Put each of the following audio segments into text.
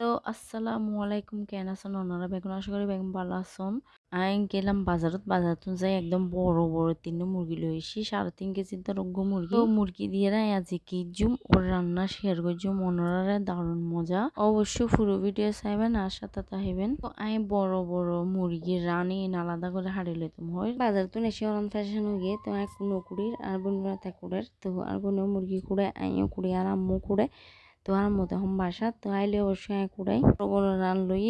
তো আসসালামু আলাইকুম, কেন আছেন ওনারা? বেগুন আশা করি বেগুন ভালো আছেন। আমি গেলাম বাজারত যাই একদম বড় বড় তিন মুরগি লই এসি 3.5 কেজি দরজ্ঞ মুরগি। তো মুরগি দিয়ে আজ কি জুম ওর রান্না শেয়ার করছুম ওনারা দারুণ মজা। অবশ্যই পুরো ভিডিও চাইবেন আর সাথে তাহিবেন। তো আমি বড় বড় মুরগি রানি আলাদা করে হাড়ি লইতাম হয় বাজার তো এসে অন ফ্যাশন হয়ে গিয়ে তো এক কোনো কুড়ির আর বোনরা তা কুড়ের তো আর কোনো মুরগি কুড়ে আইও কুড়ি আর আম্মু কুড়ে। তো আর মতো হম বাসা তো আইলে অবশ্যই কুড়াই বড় রান লই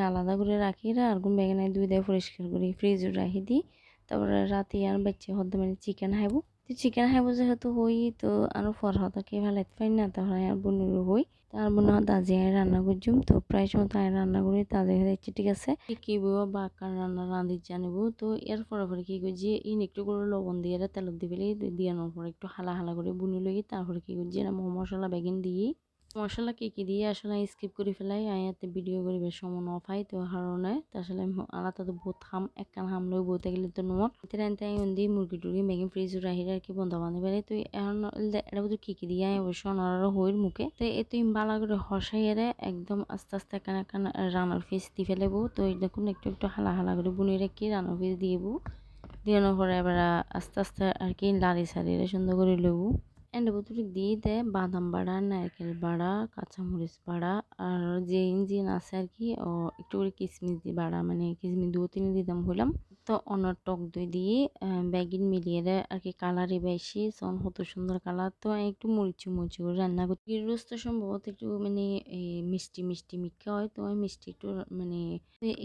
আলাদা করে রাখি আর গুন বেগে দুই দিয়ে পরিষ্কার করি ফ্রিজে রাখি দিই। তারপরে রাতে আর বাচ্চা হতে মানে চিকেন খাইব। তো চিকেন খাইব যেহেতু হই তো আর ফরহাতাকে ভালাইতে পারি না তাহলে আর বোনের হই। তার বোন দাজি আয় রান্না করছুম তো প্রায় সময় তাই রান্না করি তাজে দেখছি ঠিক আছে কি বউ বা কার রান্না রাঁধি জানিব। তো এর পরে কি করছি একটু করে লবণ দিয়ে তেল দিবেলি দিয়ানোর পরে একটু হালা হালা করে বুনি লই তারপরে কি করছি মশলা বেগিন দিয়ে মশলা কি দিয়ে আসলে স্কিপ করে ফেলাই আয়াতে ভিডিও করিবার সময় ন পাই তো কারণে আসলে আলাদা তো বহুত হাম একখান হাম লই বইতে গেলে তো নোমর তাই দি মুরগি টুরগি মেগিন ফ্রিজ রাহি আর কি বন্ধ বান্ধি পারে তো এখন এটা বুঝি কি দিয়ে অবশ্য ওনারা হইর মুখে তো এ তুই বালা করে হসাইয়ারে একদম আস্তে আস্তে একখান রান্নার ফিস দিয়ে ফেলেবো তো দেখুন একটু একটু হালা হালা করে বুনি রেখে রান্নার ফিস দিয়েবো দিয়ানোর পরে এবার আস্তে আস্তে আর কি লাড়ি সারিয়ে সুন্দর করে লইবো। এন্ড ভিতরে দিয়ে দেয় বাদাম বাড়া নারকেল বাড়া কাঁচামরিচ বাড়া আর যে ইঞ্জিন আছে আর কি ও একটু করে কিশমিশ দিয়ে বাড়া মানে কিশমিশ 2-3 দিতাম হইলাম। তো অন্য টক দই দিয়ে বেগিন মিলিয়ে দেয় আর কি কালারই বেশি সন কত সুন্দর কালার। তো আমি একটু মরিচি করে রান্না করি গির রোস্ট তো সম্ভবত একটু মানে মিষ্টি মিক্কা হয় তো আমি মিষ্টি একটু মানে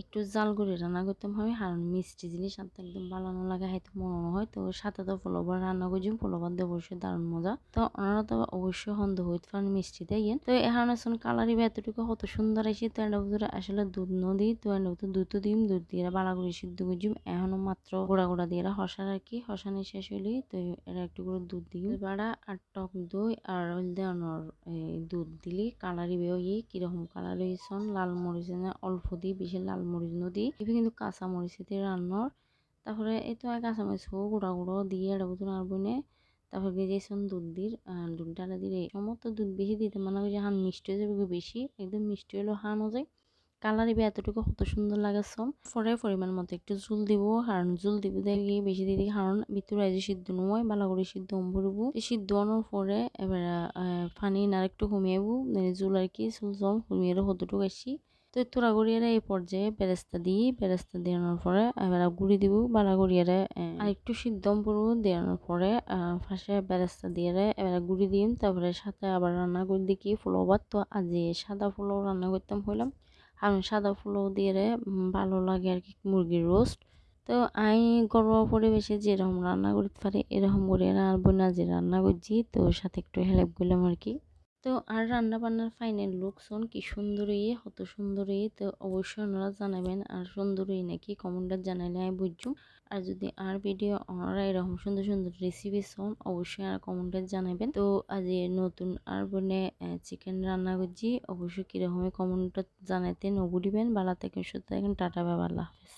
একটু জাল করে রান্না করতাম হয় কারণ মিষ্টি জিনিস সাথে একদম বানানো লাগে হয়তো মনে হয় তো সাথে তো পোলাবার রান্না করছি পোলাবার দিয়ে অবশ্যই দারুণ মজা। তো ওনারা তো অবশ্যই সন্দেহ হইতে পারেন মিষ্টি দিয়ে তো এখন আসুন কালারি এতটুকু কত সুন্দর আসি তো এর ভিতরে আসলে দুধ নদী তো এর ভিতরে দুধ দিম দুধ দিয়ে বালা করে সিদ্ধ করছিম এখনো মাত্র গোড়া দিয়ে হসার আর কি হসানি শেষ হইলি তো এরা একটু করে দুধ দিই বাড়া আর টক দই আর দেওয়ানোর দুধ দিলি কালারি বেয়ে কিরকম কালার হয়েছন লাল মরিচ অল্প দিই বেশি লাল মরিচ নদী এবার কিন্তু কাঁচা মরিচ দিয়ে রান্নার তারপরে এই তো কাঁচা মরিচ গুঁড়ো দিয়ে এর ভিতরে আর বনে তারপর গেজেছন দুধ ডালা দিলে সমস্ত দুধ বেশি দিতে মানে ওই যে হান মিষ্টি হয়ে যাবে বেশি একদম মিষ্টি হলেও হান যায় কালার এবার এতটুকু কত সুন্দর লাগে সব পরে পরিমাণ মতো একটু জুল দিব কারণ জুল দিব দেখি বেশি দিয়ে দিই কারণ ভিতরে যে সিদ্ধ নয় ভালো করে সিদ্ধ ভরবো সিদ্ধ হওয়ার পরে এবার পানি না একটু কমিয়েবো জুল আর কি চুল জল কমিয়ে কতটুকু আসি তো তোরা গড়িয়ারে এই পর্যায়ে বেরেস্তা দেওয়ানোর পরে এবার গুড়ি দিব বালা গড়িয়ারে আর একটু সিদ্ধ করবো দেওয়ানোর পরে ফাঁসে বেরেস্তা দিয়ে এবার গুড়ি দিম তারপরে সাথে আবার রান্না করে দেখি পোলাও তো আজ সাদা পোলাও রান্না করতাম হইলাম কারণ সাদা পোলাও দিয়ে ভালো লাগে আর কি মুরগির রোস্ট। তো আমি ঘরোয়া পরিবেশে যেরকম রান্না করতে পারি এরকম করে রান্না না যে রান্না করছি তো সাথে একটু হেল্প করলাম আর কি। তো আর রান্না বান্নার ফাইনাল লুকসন কি সুন্দরই কত সুন্দরই তো অবশ্যই ওনারা জানাবেন আর সুন্দরই নাকি কমেন্টে জানাইলে আমি বুঝছো। আর যদি আর ভিডিও ওনারা এরকম সুন্দর সুন্দর রেসিপি শোন অবশ্যই আর কমেন্টে জানাবেন। তো আজ নতুন আর বনে চিকেন রান্না করছি অবশ্যই কিরকম কমেন্টে জানাইতে নবুলিবেন বালা থেকে সুস্থ থাকেন টাটা বাবা আল্লাহ হাফেজ।